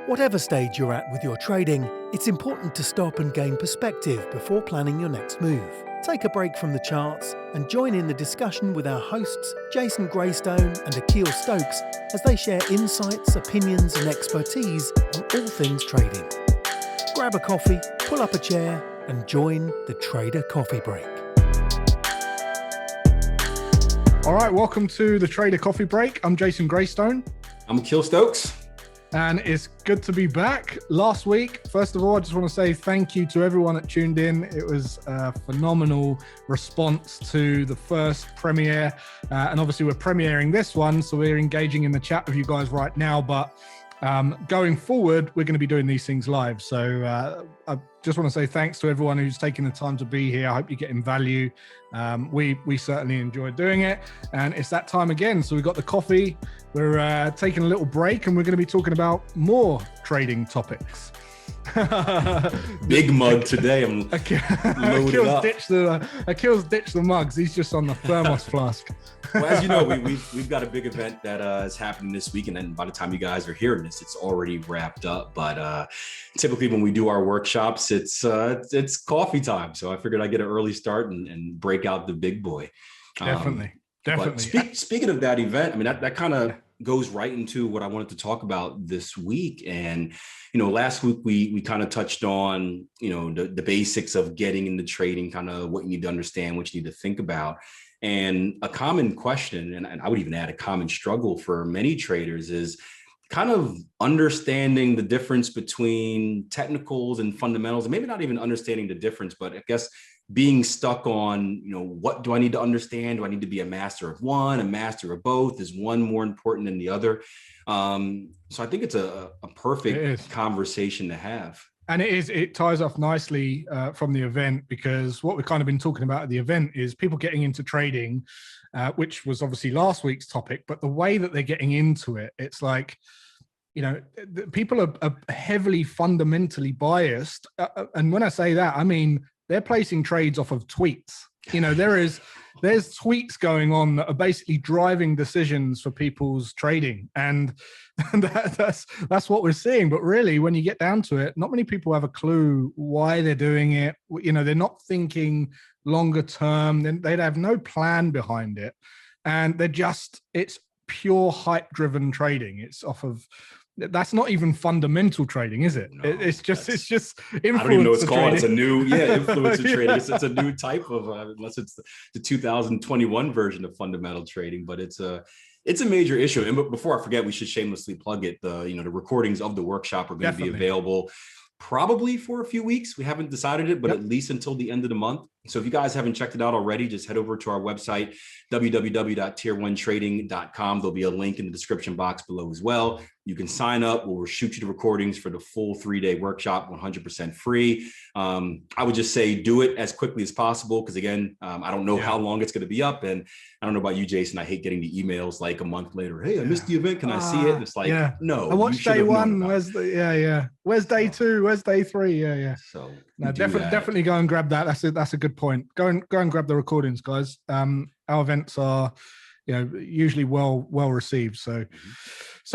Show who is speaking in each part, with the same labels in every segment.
Speaker 1: Whatever stage you're at with your trading, it's important to stop and gain perspective before planning your next move. Take a break from the charts and join in the discussion with our hosts, Jason Graystone and Akil Stokes, as they share insights, opinions and expertise on all things trading. Grab a coffee, pull up a chair and join the Trader Coffee Break.
Speaker 2: All right, welcome to the Trader Coffee Break. I'm Jason Graystone.
Speaker 3: I'm Akil Stokes.
Speaker 2: And it's good to be back. Last week, first of all, I just want to say thank you to everyone that tuned in. It was a phenomenal response to the first premiere. And obviously we're premiering this one, so we're engaging in the chat with you guys right now. But going forward, we're going to be doing these things live. So I just want to say thanks to everyone who's taken the time to be here. I hope you're getting value. We certainly enjoyed doing it. And it's that time again. So we've got the coffee. We're taking a little break and we're going to be talking about more trading topics.
Speaker 3: Big mug today. I'm
Speaker 2: Akil's ditched the mugs. He's just on the thermos flask.
Speaker 3: Well, as you know, we've got a big event that is happening this week, and then by the time you guys are hearing this, it's already wrapped up. But typically, when we do our workshops, it's coffee time. So I figured I'd get an early start and break out the big boy.
Speaker 2: Definitely.
Speaker 3: Speaking of that event, I mean that kind of goes right into what I wanted to talk about this week. And last week we kind of touched on the basics of getting into trading, kind of what you need to understand, what you need to think about. And a common question, and I would even add a common struggle for many traders, is kind of understanding the difference between technicals and fundamentals, and maybe not even understanding the difference, but I guess being stuck on, what do I need to understand? Do I need to be a master of one, a master of both? Is one more important than the other? So I think it's a perfect conversation to have.
Speaker 2: And it ties off nicely from the event, because what we've kind of been talking about at the event is people getting into trading, which was obviously last week's topic, but the way that they're getting into it, it's like, people are heavily fundamentally biased. And when I say that, I mean, they're placing trades off of tweets. There's tweets going on that are basically driving decisions for people's trading. And that's what we're seeing. But really, when you get down to it, not many people have a clue why they're doing it. They're not thinking longer term. They'd have no plan behind it. And it's pure hype driven trading. It's off of, that's not even fundamental trading, is it? No, it's just influencer
Speaker 3: I don't even know what it's called.
Speaker 2: Trading.
Speaker 3: It's a new, influencer trading. It's a new type of, unless it's the 2021 version of fundamental trading, but it's a major issue. And before I forget, we should shamelessly plug it. The recordings of the workshop are going to be available probably for a few weeks. We haven't decided it, but at least until the end of the month. So if you guys haven't checked it out already, just head over to our website, www.tier1trading.com. There'll be a link in the description box below as well. You can sign up. We'll shoot you the recordings for the full 3-day workshop, 100% free. I would just say do it as quickly as possible, because again, I don't know how long it's going to be up. And I don't know about you, Jason. I hate getting the emails like a month later. Hey, I missed the event. Can I see it? And it's like, no.
Speaker 2: I watched day one. Where's Where's day two? Where's day three? Yeah.
Speaker 3: So
Speaker 2: no, definitely go and grab that. That's a good point. Go and grab the recordings, guys. Our events are, usually well received. So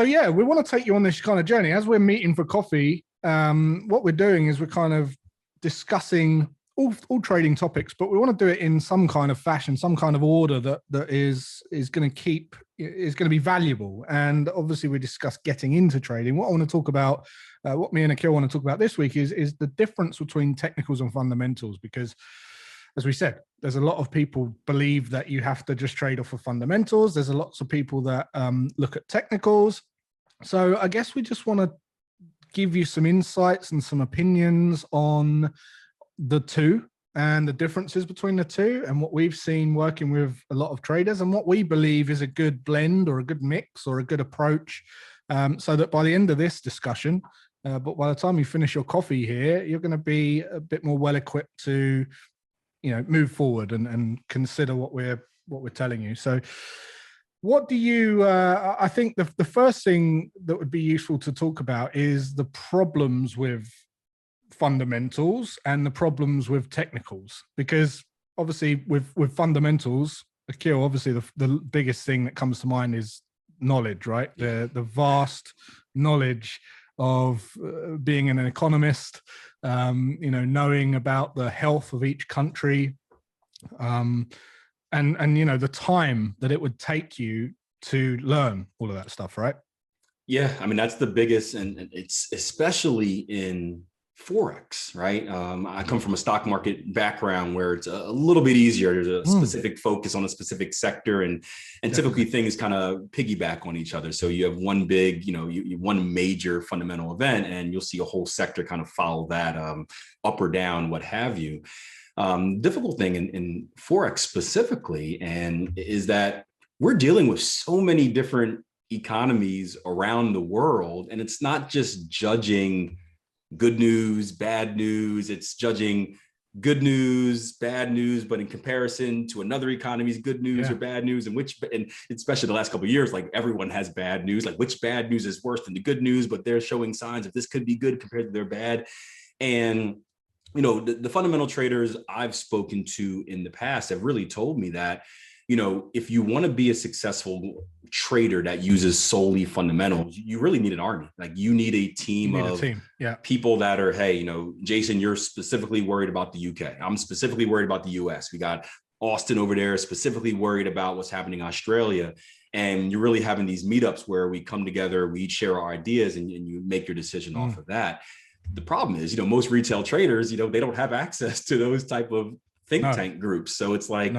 Speaker 2: yeah, we want to take you on this kind of journey as we're meeting for coffee. What we're doing is we're kind of discussing all trading topics, but we want to do it in some kind of fashion, some kind of order that is going to be valuable. And obviously we discuss getting into trading. What I want to talk about, what me and Akil want to talk about this week is the difference between technicals and fundamentals, because as we said, there's a lot of people believe that you have to just trade off of fundamentals. There's lots of people that look at technicals. So I guess we just want to give you some insights and some opinions on the two and the differences between the two, and what we've seen working with a lot of traders, and what we believe is a good blend or a good mix or a good approach, so that by the end of this discussion, but by the time you finish your coffee here, you're going to be a bit more well equipped to move forward and consider what we're telling you. So what do you, I think the first thing that would be useful to talk about is the problems with fundamentals and the problems with technicals, because obviously with fundamentals, Akil, obviously the biggest thing that comes to mind is knowledge, right? The vast knowledge of being an economist, knowing about the health of each country, and the time that it would take you to learn all of that stuff, right?
Speaker 3: Yeah, I mean, that's the biggest, and it's especially in Forex, right? I come from a stock market background where it's a little bit easier. There's a specific focus on a specific sector, and typically things kind of piggyback on each other. So you have one big, one major fundamental event, and you'll see a whole sector kind of follow that, up or down, what have you. Difficult thing in Forex specifically, and is that we're dealing with so many different economies around the world, and it's not just judging good news, bad news. It's judging good news, bad news, but in comparison to another economy's good news or bad news, and especially the last couple of years, like everyone has bad news, like which bad news is worse than the good news, but they're showing signs of this could be good compared to their bad. And the fundamental traders I've spoken to in the past have really told me that, if you want to be a successful trader that uses solely fundamentals, you really need an army. Like you need a team of people that are, hey, Jason, you're specifically worried about the UK. I'm specifically worried about the US. We got Austin over there specifically worried about what's happening in Australia. And you're really having these meetups where we come together, we each share our ideas, and you make your decision off of that. The problem is, most retail traders, they don't have access to those type of think tank groups. So it's like,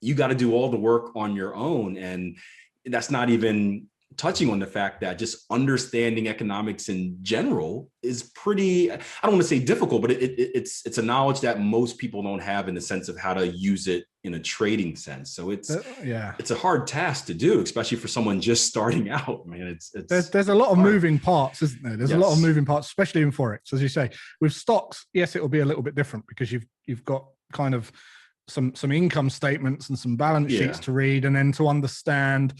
Speaker 3: you got to do all the work on your own. And that's not even touching on the fact that just understanding economics in general is pretty, I don't want to say difficult, but it's a knowledge that most people don't have in the sense of how to use it in a trading sense. So it's a hard task to do, especially for someone just starting out. Man,
Speaker 2: there's a lot of moving parts, isn't there? There's a lot of moving parts, especially in Forex, as you say. With stocks, yes, it will be a little bit different because you've got kind of some income statements and some balance sheets to read, and then to understand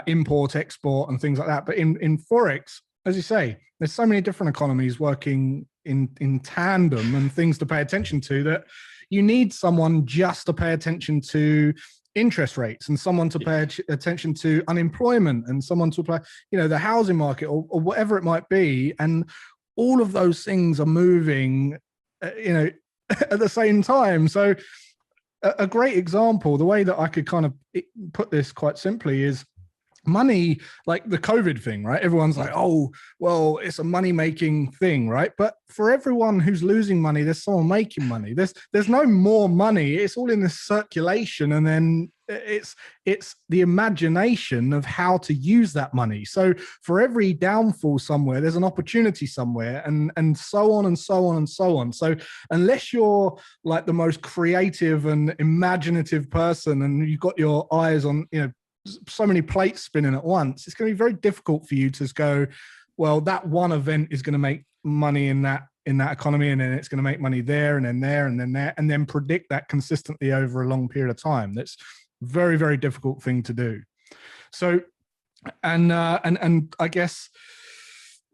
Speaker 2: import, export, and things like that. But in Forex, as you say, there's so many different economies working in tandem and things to pay attention to, that you need someone just to pay attention to interest rates, and someone to pay attention to unemployment, and someone to apply, the housing market, or whatever it might be. And all of those things are moving, at the same time. So a great example, the way that I could kind of put this quite simply, is money, like the COVID thing, right? Everyone's like, oh, well, it's a money-making thing, right? But for everyone who's losing money, there's someone making money. There's no more money. It's all in this circulation, and then it's the imagination of how to use that money. So for every downfall somewhere, there's an opportunity somewhere, and so on and so on and so on. So unless you're like the most creative and imaginative person, and you've got your eyes on, so many plates spinning at once, it's going to be very difficult for you to go, well, that one event is going to make money in that economy, and then it's going to make money there, and then there, and then there, and then predict that consistently over a long period of time. That's very, very difficult thing to do. So, and I guess,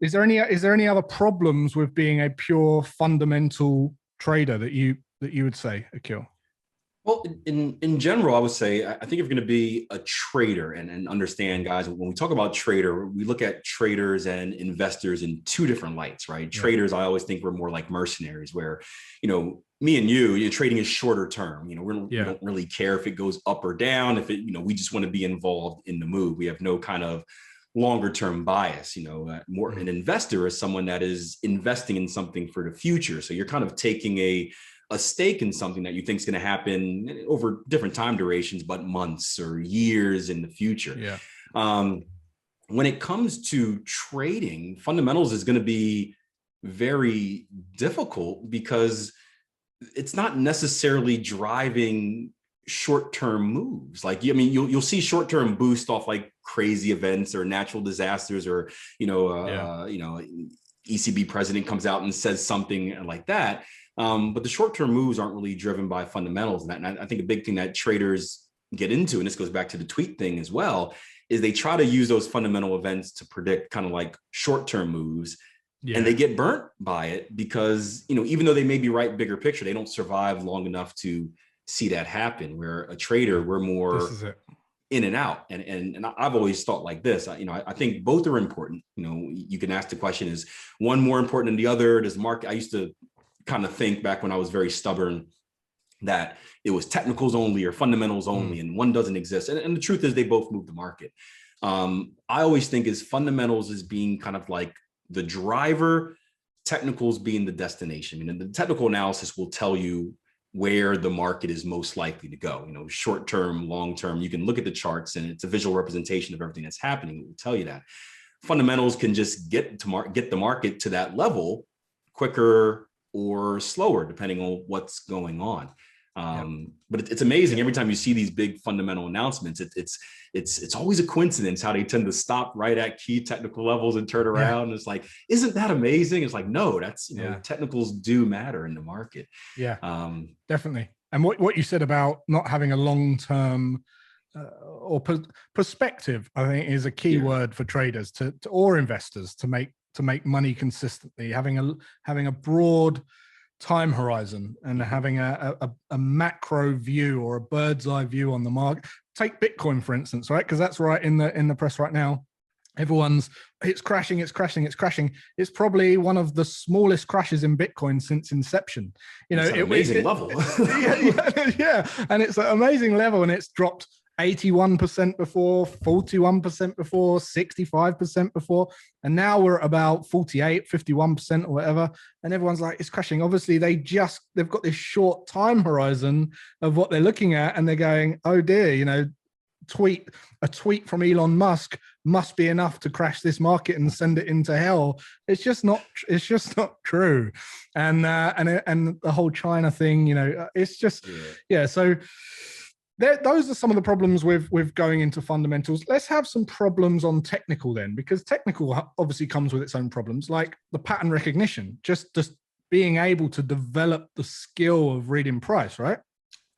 Speaker 2: is there any other problems with being a pure fundamental trader that you would say, Akil?
Speaker 3: Well, in general, I would say, I think if you're going to be a trader and understand, guys, when we talk about trader, we look at traders and investors in two different lights, right? Yeah. Traders, I always think we're more like mercenaries, where, me and you, trading is shorter term. We don't really care if it goes up or down. If it, we just want to be involved in the move. We have no kind of longer term bias. More an investor is someone that is investing in something for the future. So you're kind of taking a stake in something that you think is going to happen over different time durations, but months or years in the future.
Speaker 2: Yeah.
Speaker 3: When it comes to trading, fundamentals is going to be very difficult because it's not necessarily driving short-term moves. Like, you'll see short-term boost off like crazy events or natural disasters, or, ECB president comes out and says something like that. But the short-term moves aren't really driven by fundamentals. And I think a big thing that traders get into, and this goes back to the tweet thing as well, is they try to use those fundamental events to predict kind of like short-term moves. Yeah. And they get burnt by it because, even though they may be right bigger picture, they don't survive long enough to see that happen. Where a trader, we're more in and out. And I've always thought like this, I think both are important. You can ask the question, is one more important than the other? Does the market, I used to kind of think back when I was very stubborn that it was technicals only or fundamentals only, and one doesn't exist. And the truth is they both move the market. I always think is fundamentals as being kind of like the driver, technicals being the destination. The technical analysis will tell you where the market is most likely to go, short term, long term. You can look at the charts and it's a visual representation of everything that's happening. It will tell you that. Fundamentals can just get the market to that level quicker or slower, depending on what's going on. But it's amazing every time you see these big fundamental announcements. It's always a coincidence how they tend to stop right at key technical levels and turn around. And it's like, isn't that amazing? It's like, no, that's technicals do matter in the market.
Speaker 2: Definitely. And what you said about not having a long-term or perspective, I think, is a key word for traders or investors to make money consistently. Having a broad time horizon and having a macro view or a bird's eye view on the market. Take Bitcoin, for instance, right? Because that's right in the press right now. It's crashing. It's probably one of the smallest crashes in Bitcoin since inception.
Speaker 3: It's an amazing level.
Speaker 2: And it's an amazing level, and it's dropped 81% before, 41% before, 65% before, and now we're at about 48, 51% or whatever, and everyone's like, it's crashing. Obviously they've got this short time horizon of what they're looking at, and they're going, oh dear, a tweet from Elon Musk must be enough to crash this market and send it into hell. It's just not true. And the whole China thing, it's just so those are some of the problems with going into fundamentals. Let's have some problems on technical then, because technical obviously comes with its own problems, like the pattern recognition, just being able to develop the skill of reading price, right?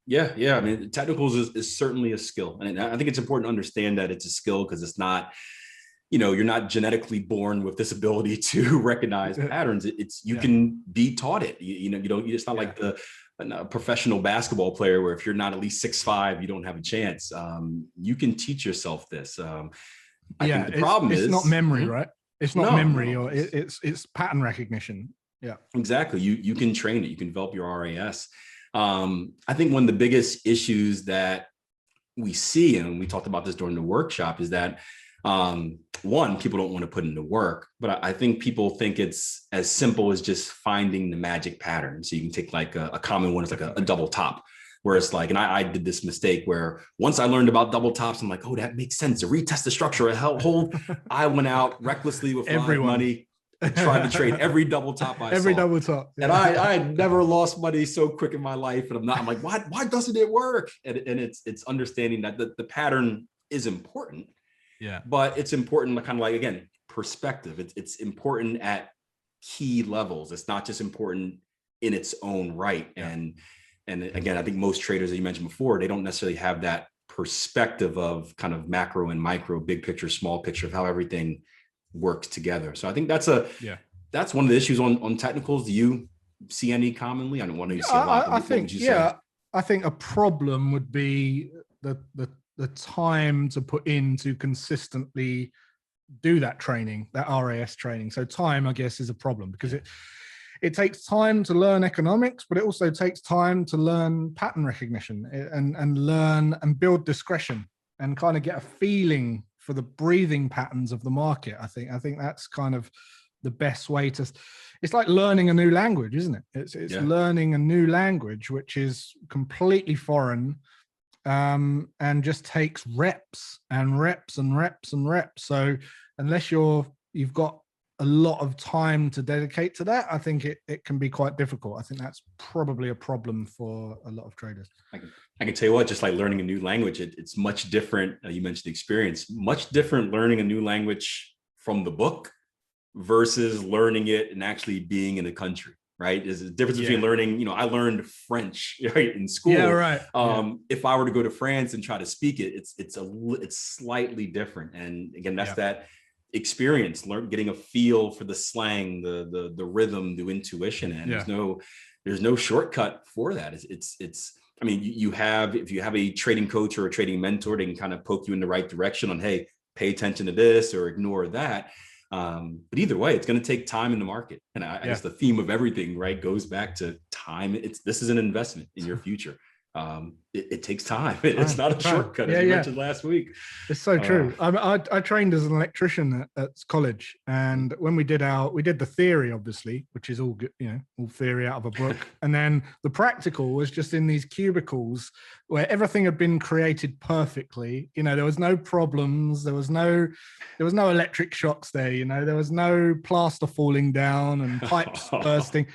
Speaker 3: Yeah. Technicals is certainly a skill. And I think it's important to understand that it's a skill, because it's not, you're not genetically born with this ability to recognize patterns. You can be taught it. It's not like a professional basketball player where if you're not at least 6'5", you don't have a chance. You can teach yourself this. I think the problem is
Speaker 2: it's not memory, right? It's not memory, or it's pattern recognition. Yeah,
Speaker 3: exactly. You can train it. You can develop your RAS. I think one of the biggest issues that we see, and we talked about this during the workshop, is that one, people don't want to put in the work, but I think people think it's as simple as just finding the magic pattern. So you can take like a common one, it's like a double top, where it's like, and I did this mistake where once I learned about double tops, I'm like, oh, that makes sense. To retest the structure, hold. I went out recklessly with my money, tried to trade every double top I saw.
Speaker 2: Double top.
Speaker 3: Yeah. And I had never lost money so quick in my life. And I'm like, why doesn't it work? And it's understanding that the pattern is important.
Speaker 2: Yeah.
Speaker 3: But it's important, kind of like, again, perspective. It's important at key levels. It's not just important in its own right. Yeah. And again, I think most traders that you mentioned before, they don't necessarily have that perspective of kind of macro and micro, big picture, small picture of how everything works together. So I think that's one of the issues on technicals. Do you see any commonly? I don't want to see a lot.
Speaker 2: I think a problem would be the time to put in to consistently do that training, that RAS training. So time, I guess, is a problem, because it takes time to learn economics, but it also takes time to learn pattern recognition and learn and build discretion and kind of get a feeling for the breathing patterns of the market. I think that's kind of the best way to. It's like learning a new language, isn't it? It's learning a new language, which is completely foreign. And just takes reps and reps and reps and reps. So unless you've got a lot of time to dedicate to that, I think it can be quite difficult. I think that's probably a problem for a lot of traders.
Speaker 3: I can tell you what, just like learning a new language, it's much different. You mentioned experience, much different learning a new language from the book versus learning it and actually being in a country. Right? There's a difference between learning, I learned French in school.
Speaker 2: Yeah, right.
Speaker 3: If I were to go to France and try to speak it, it's slightly different. And again, that's that experience, getting a feel for the slang, the rhythm, the intuition. And there's no shortcut for that. I mean, if you have a trading coach or a trading mentor, they can kind of poke you in the right direction on, hey, pay attention to this or ignore that. But either way, it's going to take time in the market. And I guess the theme of everything, right, goes back to time. This is an investment in your future. It takes time. It's not a shortcut, as you mentioned last week.
Speaker 2: It's so true. I trained as an electrician at college, and when we did the theory, obviously, which is all good, all theory out of a book, and then the practical was just in these cubicles where everything had been created perfectly. There was no problems. There was no electric shocks there. There was no plaster falling down and pipes bursting.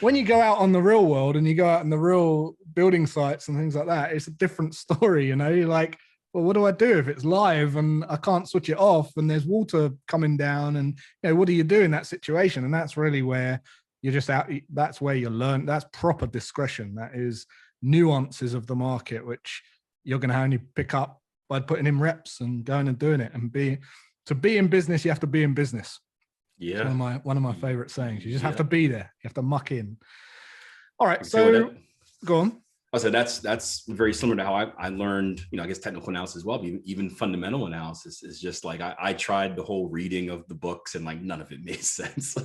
Speaker 2: When you go out on the real world and you go out in the real building sites and things like that, it's a different story. You're like, well, what do I do if it's live and I can't switch it off and there's water coming down? And what do you do in that situation? And that's really where you're just out. That's where you learn. That's proper discretion. That is nuances of the market, which you're going to only pick up by putting in reps and going and doing it. And to be in business, you have to be in business.
Speaker 3: Yeah,
Speaker 2: one of my favorite sayings. You just have to be there. You have to muck in. All right, so go on.
Speaker 3: So that's very similar to how I learned, I guess technical analysis as well, but even fundamental analysis is just like, I tried the whole reading of the books and like none of it made sense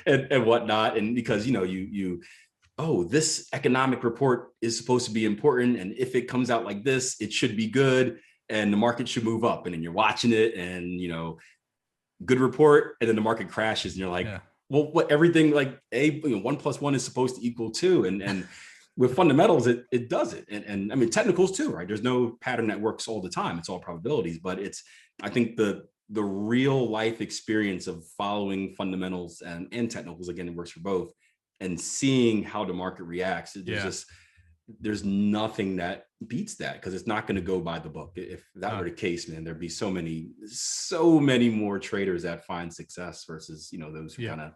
Speaker 3: and whatnot. And because, this economic report is supposed to be important. And if it comes out like this, it should be good and the market should move up. And then you're watching it and, good report. And then the market crashes and you're like, well, what everything like 1 + 1 is supposed to equal 2. And with fundamentals, it does it. And I mean, technicals too, right? There's no pattern that works all the time. It's all probabilities, but I think the real life experience of following fundamentals and technicals, again, it works for both, and seeing how the market reacts. There's nothing that beats that, because it's not going to go by the book. If that were the case, man, there'd be so many more traders that find success versus, those who kind of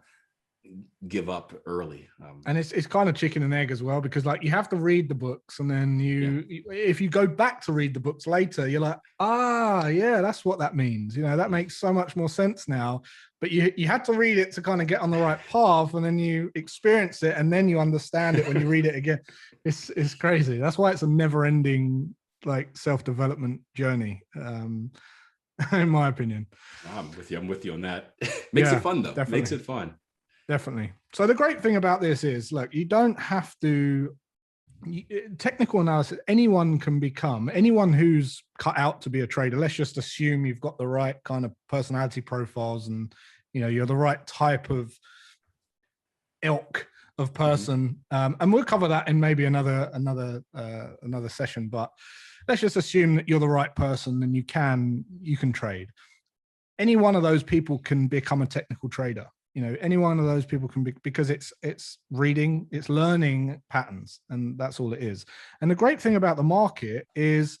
Speaker 3: give up early.
Speaker 2: And it's kind of chicken and egg as well, because like you have to read the books, and then if you go back to read the books later, you're like, that's what that means. That makes so much more sense now. But you had to read it to kind of get on the right path, and then you experience it, and then you understand it when you read it again. It's crazy. That's why it's a never-ending like self-development journey. In my opinion.
Speaker 3: I'm with you on that. Makes it fun though.
Speaker 2: Definitely.
Speaker 3: Makes it fun.
Speaker 2: Definitely. So the great thing about this is, look, you don't have to technical analysis. Anyone who's cut out to be a trader. Let's just assume you've got the right kind of personality profiles and, you're the right type of ilk of person. And we'll cover that in maybe another session, but let's just assume that you're the right person and you can trade. Any one of those people can become a technical trader. Any one of those people can be, because it's reading, it's learning patterns, and that's all it is. And the great thing about the market is,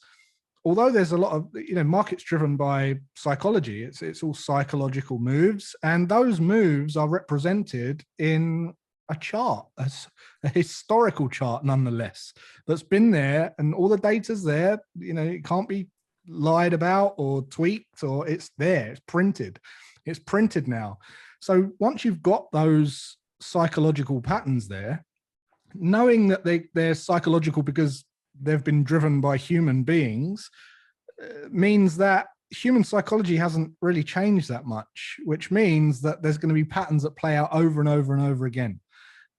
Speaker 2: although there's a lot of, markets driven by psychology, it's all psychological moves, and those moves are represented in a chart, a historical chart nonetheless, that's been there, and all the data's there. It can't be lied about or tweaked, or it's there, it's printed now. So once you've got those psychological patterns there, knowing that they're psychological because they've been driven by human beings, means that human psychology hasn't really changed that much, which means that there's going to be patterns that play out over and over and over again.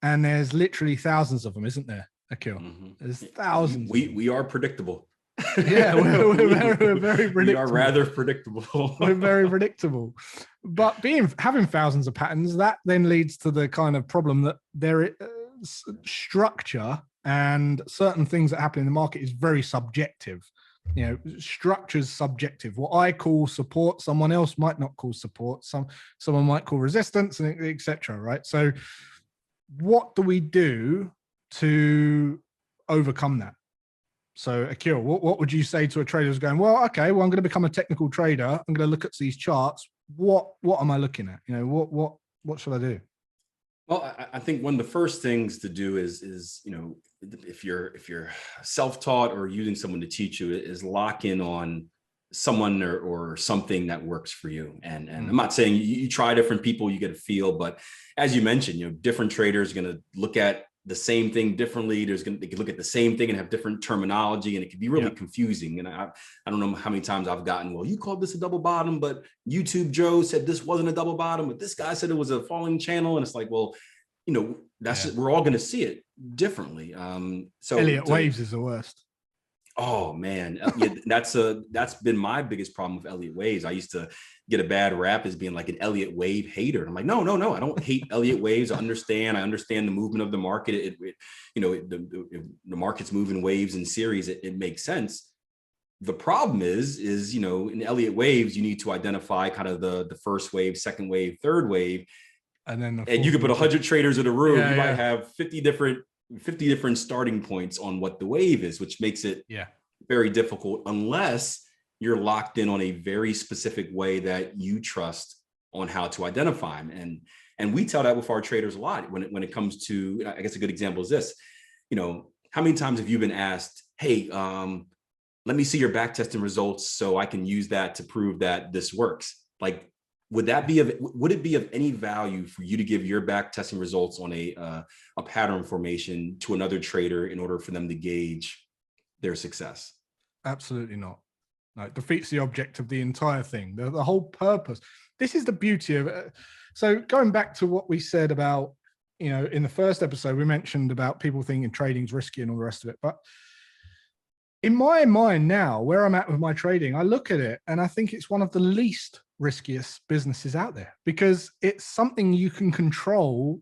Speaker 2: And there's literally thousands of them, isn't there, Akil? Mm-hmm. There's thousands.
Speaker 3: We are predictable.
Speaker 2: Yeah, we're very predictable. We
Speaker 3: are rather predictable.
Speaker 2: We're very predictable. But having thousands of patterns, that then leads to the kind of problem that there is structure, and certain things that happen in the market is very subjective. Structure's subjective. What I call support, someone else might not call support. Someone might call resistance, and etc. Right? So what do we do to overcome that? So Akil, what would you say to a trader who's going, well, okay, I'm going to become a technical trader. I'm going to look at these charts. What am I looking at? What should I do?
Speaker 3: Well, I think one of the first things to do is if you're self-taught or using someone to teach you, is lock in on someone or something that works for you. And I'm not saying you try different people, you get a feel, but as you mentioned, different traders are going to look at the same thing differently. They can look at the same thing and have different terminology, and it can be really confusing. And I don't know how many times I've gotten, well, you called this a double bottom, but YouTube Joe said this wasn't a double bottom, but this guy said it was a falling channel. And it's like, well, that's just, we're all going to see it differently. So
Speaker 2: Elliott waves is the worst.
Speaker 3: Oh man, that's been my biggest problem with Elliott waves. I used to get a bad rap as being like an Elliott wave hater. And I'm like, no, I don't hate Elliott waves. I understand the movement of the market. The market's moving waves in series. It makes sense. The problem is in Elliott waves, you need to identify kind of the first wave, second wave, third wave,
Speaker 2: and then
Speaker 3: you could put 100 traders in a room. You might have 50 different starting points on what the wave is, which makes it very difficult unless you're locked in on a very specific way that you trust on how to identify them. And we tell that with our traders a lot when it comes to, I guess a good example is this, how many times have you been asked, hey, let me see your back testing results so I can use that to prove that this works? Like, would it be of any value for you to give your back testing results on a pattern formation to another trader in order for them to gauge their success?
Speaker 2: Absolutely not. No, it defeats the object of the entire thing, the whole purpose. This is the beauty of it. So going back to what we said about, in the first episode, we mentioned about people thinking trading's risky and all the rest of it. But in my mind now, where I'm at with my trading, I look at it and I think it's one of the least riskiest businesses out there because it's something you can control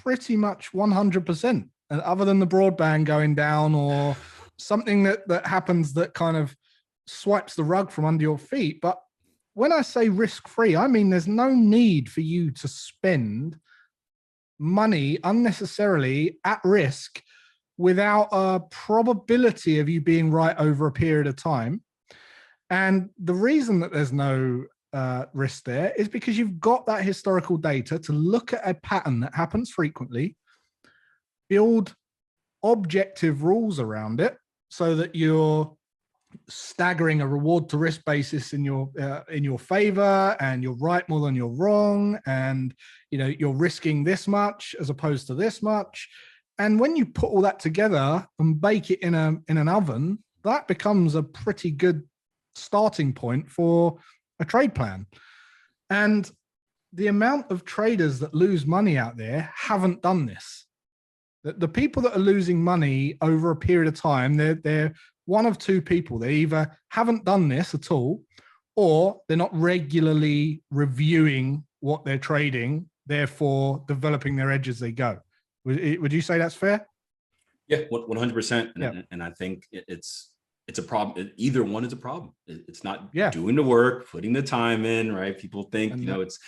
Speaker 2: pretty much 100%. And other than the broadband going down or something that happens that kind of swipes the rug from under your feet. But when I say risk-free, I mean there's no need for you to spend money unnecessarily at risk without a probability of you being right over a period of time. And the reason that there's no risk there is because you've got that historical data to look at a pattern that happens frequently, build objective rules around it so that you're staggering a reward to risk basis in your favor, and you're right more than you're wrong, and you're risking this much as opposed to this much. And when you put all that together and bake it in an oven, that becomes a pretty good starting point for a trade plan. And the amount of traders that lose money out there haven't done this. The people that are losing money over a period of time, they're one of two people. They either haven't done this at all, or they're not regularly reviewing what they're trading, therefore developing their edge as they go. Would you say that's fair?
Speaker 3: Yeah, 100%. And I think it's a problem. Either one is a problem. It's not doing the work, putting the time in, right? People think, it's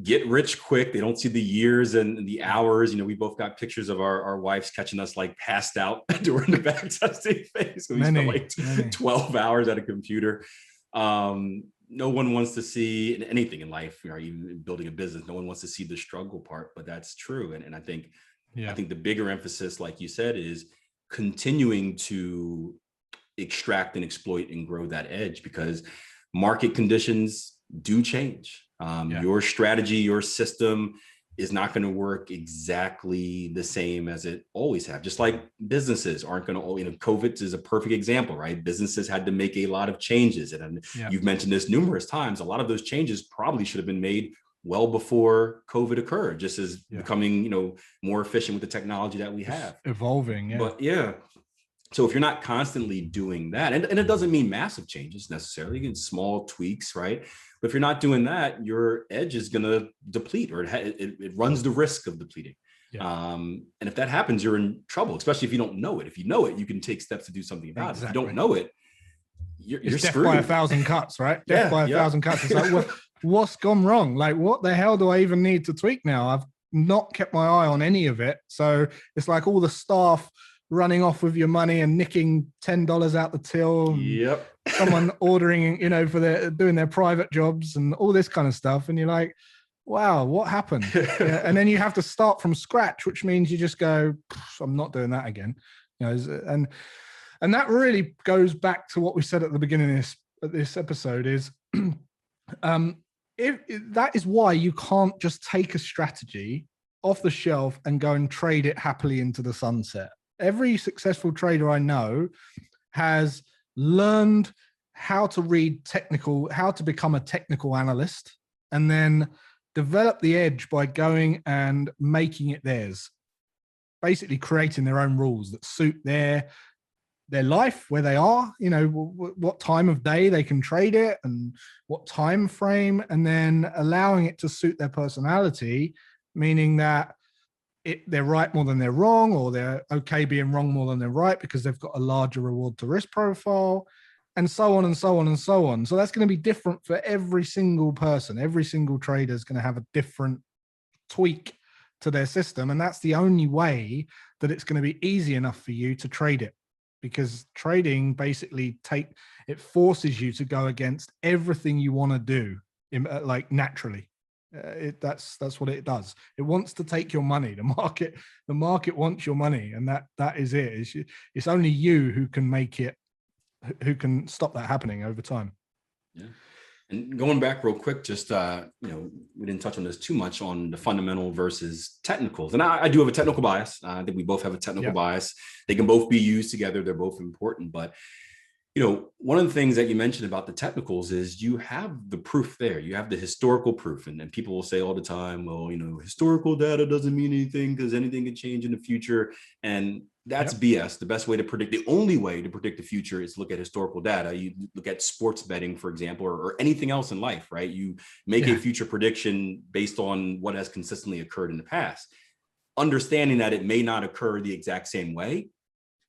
Speaker 3: get rich quick. They don't see the years and the hours. We both got pictures of our wives catching us like passed out during the back testing phase. So we spent like 12 hours at a computer. No one wants to see anything in life, even building a business. No one wants to see the struggle part, but that's true. And I think the bigger emphasis, like you said, is continuing to extract and exploit and grow that edge, because market conditions do change. Your strategy, your system is not going to work exactly the same as it always have. Just like businesses aren't going to, COVID is a perfect example, right? Businesses had to make a lot of changes. And you've mentioned this numerous times. A lot of those changes probably should have been made well before COVID occurred, just as becoming, more efficient with the technology that we have.
Speaker 2: Evolving.
Speaker 3: But so if you're not constantly doing that, and it doesn't mean massive changes necessarily, again, small tweaks, right? But if you're not doing that, your edge is going to deplete, or it runs the risk of depleting. And if that happens, you're in trouble, especially if you don't know it. If you know it, you can take steps to do something about it. If you don't know it, you're
Speaker 2: death
Speaker 3: screwed.
Speaker 2: By 1,000 cuts, right? Death by 1,000 cuts. It's like, what's gone wrong? Like, what the hell do I even need to tweak now? I've not kept my eye on any of it. So it's like all the staff running off with your money and nicking $10 out the till. Someone ordering, for doing their private jobs and all this kind of stuff. And you're like, wow, what happened? And then you have to start from scratch, which means you just go, I'm not doing that again. And that really goes back to what we said at the beginning of this episode is, if that is why you can't just take a strategy off the shelf and go and trade it happily into the sunset. Every successful trader I know has learned how to read technical, how to become a technical analyst, and then develop the edge by going and making it theirs. Basically creating their own rules that suit their life, where they are, what time of day they can trade it and what time frame, and then allowing it to suit their personality, meaning that they're right more than they're wrong, or they're okay being wrong more than they're right because they've got a larger reward to risk profile, and so on and so on and so on. So that's going to be different for every single person. Every single trader is going to have a different tweak to their system. And that's the only way that it's going to be easy enough for you to trade it, because trading basically it forces you to go against everything you want to do, like naturally. That's what it does. It wants to take your money. The market wants your money, and that is it. It's only you who can stop that happening over time.
Speaker 3: Yeah. And going back real quick, just, we didn't touch on this too much on the fundamental versus technicals. And I do have a technical bias. I think we both have a technical bias. They can both be used together. They're both important. But, one of the things that you mentioned about the technicals is you have the proof there. You have the historical proof. And people will say all the time, well, historical data doesn't mean anything because anything can change in the future. And that's BS. The best way to predict, the only way to predict the future is to look at historical data. You look at sports betting, for example, or anything else in life, right? You make a future prediction based on what has consistently occurred in the past, understanding that it may not occur the exact same way,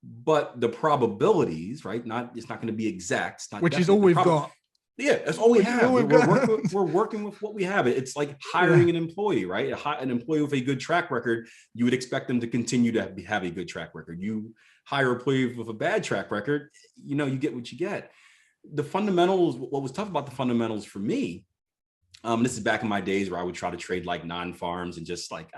Speaker 3: but the probabilities, right? It's not going to be exact.
Speaker 2: Which is all we've got.
Speaker 3: Yeah, that's all we have. We're working with what we have. It's like hiring an employee, right? An employee with a good track record, you would expect them to continue to have a good track record. You hire an employee with a bad track record, you get what you get. The fundamentals, what was tough about the fundamentals for me, this is back in my days where I would try to trade like non-farms and just like,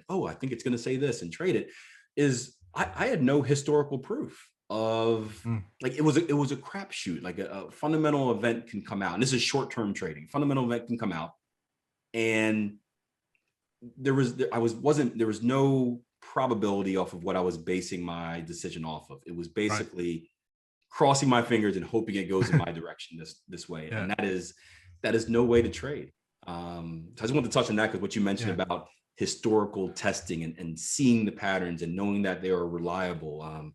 Speaker 3: oh, I think it's going to say this and trade it, is I had no historical proof of it was a crapshoot. Like a fundamental event can come out, and this is short-term trading. Fundamental event can come out, and there was no probability off of what I was basing my decision off of. It was basically crossing my fingers and hoping it goes in my direction this way, and that is no way to trade. So I just wanted to touch on that because what you mentioned about historical testing and seeing the patterns and knowing that they are reliable.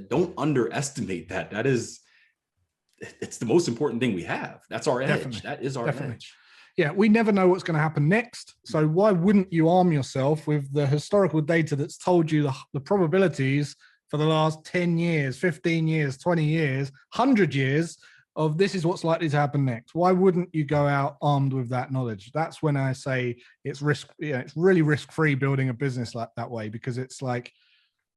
Speaker 3: Don't underestimate that. It's the most important thing we have. That's our edge. That is our edge.
Speaker 2: Yeah, we never know what's going to happen next. So why wouldn't you arm yourself with the historical data that's told you the probabilities for the last 10 years, 15 years, 20 years, 100 years of this is what's likely to happen next? Why wouldn't you go out armed with that knowledge? That's when I say it's it's really risk-free building a business like that way, because it's like,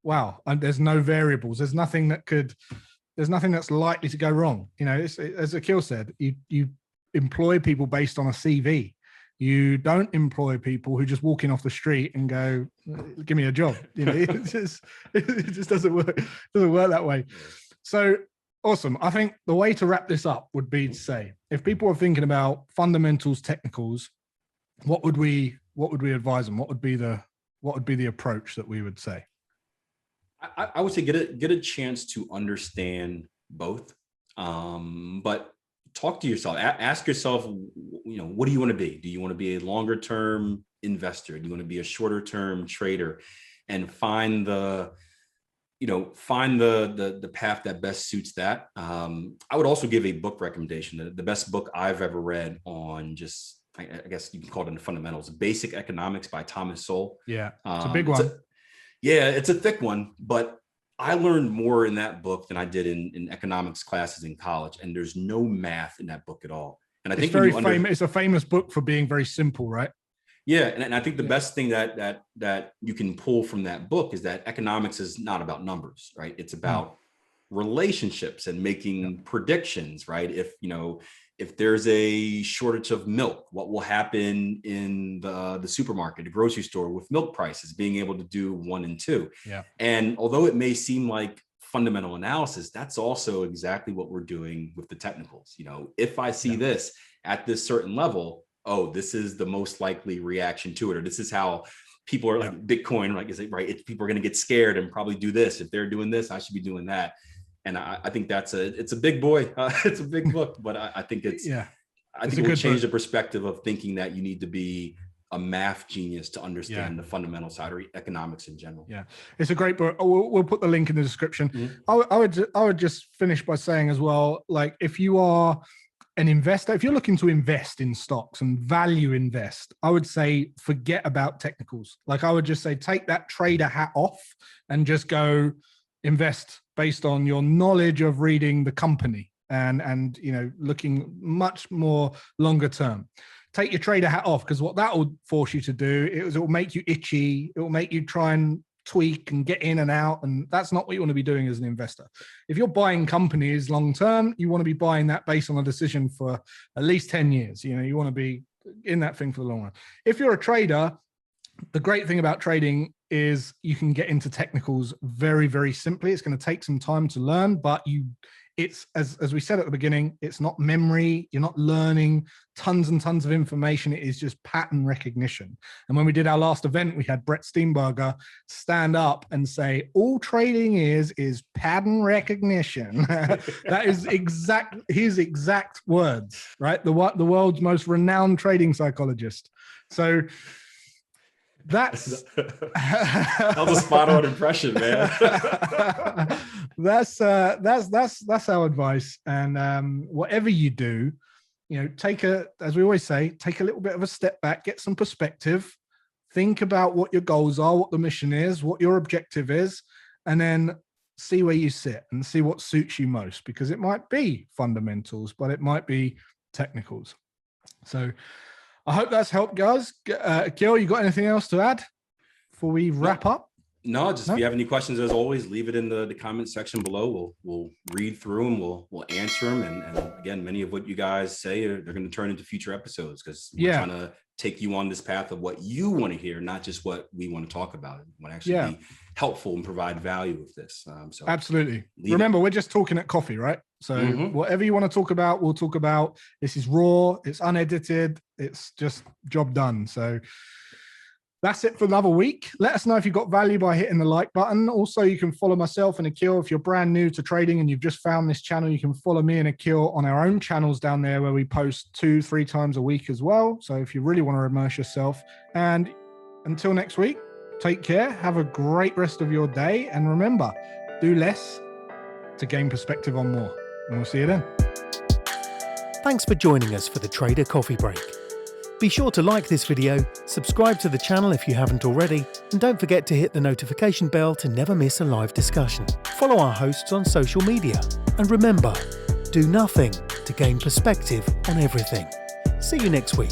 Speaker 2: wow, and there's no variables. There's nothing that's likely to go wrong. As Akil said, you employ people based on a CV. You don't employ people who just walk in off the street and go, give me a job. It just doesn't work. It doesn't work that way. So awesome. I think the way to wrap this up would be to say, if people are thinking about fundamentals, technicals, what would we advise them? What would be the approach that we would say?
Speaker 3: I would say get a chance to understand both, but talk to yourself. Ask yourself, what do you want to be? Do you want to be a longer term investor? Do you want to be a shorter term trader? And find the path that best suits that. I would also give a book recommendation. The best book I've ever read on just, I guess you can call it in the fundamentals, Basic Economics by Thomas Sowell.
Speaker 2: Yeah, it's a big one.
Speaker 3: It's a thick one, but I learned more in that book than I did in economics classes in college. And there's no math in that book at all. And I think
Speaker 2: it's a famous book for being very simple, right?
Speaker 3: Yeah, and I think the best thing that you can pull from that book is that economics is not about numbers, right? It's about relationships and making predictions, right? If there's a shortage of milk, what will happen in the supermarket, the grocery store with milk prices, being able to do 1 and 2.
Speaker 2: Yeah.
Speaker 3: And although it may seem like fundamental analysis, that's also exactly what we're doing with the technicals. If I see this at this certain level, oh, this is the most likely reaction to it, or this is how people are like Bitcoin, like, is it right? People are going to get scared and probably do this. If they're doing this, I should be doing that. And I think it's a big boy. It's a big book, but I think I think it will change the perspective of thinking that you need to be a math genius to understand the fundamental side or economics in general.
Speaker 2: Yeah, it's a great book. We'll put the link in the description. Mm-hmm. I would just finish by saying as well, like, if you are an investor, if you're looking to invest in stocks and value invest, I would say forget about technicals. Like, I would just say take that trader hat off and just go invest based on your knowledge of reading the company and looking much more longer term. Take your trader hat off, because what that will force you to do is it will make you itchy. It will make you try and tweak and get in and out. And that's not what you want to be doing as an investor. If you're buying companies long term, you want to be buying that based on a decision for at least 10 years. You want to be in that thing for the long run. If you're a trader, the great thing about trading is you can get into technicals very, very simply. It's going to take some time to learn, but it's as we said at the beginning, it's not memory. You're not learning tons and tons of information. It is just pattern recognition. And when we did our last event, we had Brett Steenberger stand up and say, all trading is pattern recognition. That is his exact words, right? The world's most renowned trading psychologist. So that
Speaker 3: was a spot on impression, man.
Speaker 2: That's our advice. And whatever you do, as we always say, take a little bit of a step back, get some perspective, think about what your goals are, what the mission is, what your objective is, and then see where you sit and see what suits you most, because it might be fundamentals, but it might be technicals. So I hope that's helped, guys. Akil, you got anything else to add before we wrap up?
Speaker 3: No, if you have any questions, as always, leave it in the comment section below. We'll read through them. We'll answer them. And again, many of what you guys say they're going to turn into future episodes, because we're trying to take you on this path of what you want to hear, not just what we want to talk about. We want to actually be helpful and provide value with this. So
Speaker 2: absolutely. Remember, we're just talking at coffee, right? So whatever you want to talk about, we'll talk about. This is raw. It's unedited. It's just job done. So that's it for another week. Let us know if you got value by hitting the like button. Also, you can follow myself and Akil. If you're brand new to trading and you've just found this channel, you can follow me and Akil on our own channels down there, where we post 2-3 times a week as well. So if you really want to immerse yourself. And until next week, take care. Have a great rest of your day. And remember, do less to gain perspective on more. And we'll see you then.
Speaker 1: Thanks for joining us for the Trader Coffee Break. Be sure to like this video, subscribe to the channel if you haven't already, and don't forget to hit the notification bell to never miss a live discussion. Follow our hosts on social media. And remember, do nothing to gain perspective on everything. See you next week.